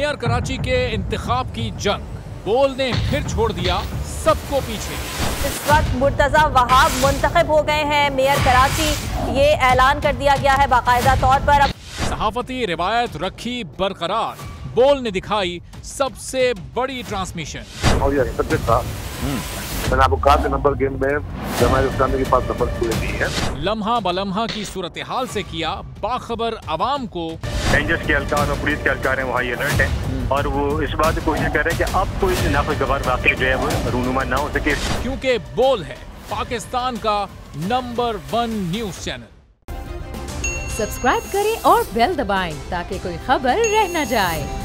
Mayor Karachi के इंतखाब की जंग, बोल ने फिर छोड़ दिया सबको पीछे। इस वक्त मुर्तजा वहाब मुंतखब हो गए हैं मेयर कराची, ये ऐलान कर दिया गया है बाकायदा तौर पर। अब सहाफती रिवायत रखी बरकरार, बोल ने दिखाई सबसे बड़ी ट्रांसमिशन। और ये हकीकत था, मैंने आपको कहा कि नंबर गेम में जमात इस्लामी के पास नंबर पूरे नहीं है। लम्हा बलम्हा की सूरत हाल से किया बाखबर आवाम को। रेंजर्स के एहलकार और पुलिस के एहलकार हैं वो हाई अलर्ट हैं और वो इस बात की कोशिश कर रहे हैं कि अब कोई नाखुशगवार वाक़या जो है वो रूनुमा ना हो सके, क्योंकि बोल है पाकिस्तान का नंबर 1 न्यूज चैनल। सब्सक्राइब करें और बेल दबाएं ताकि कोई खबर रह न जाए।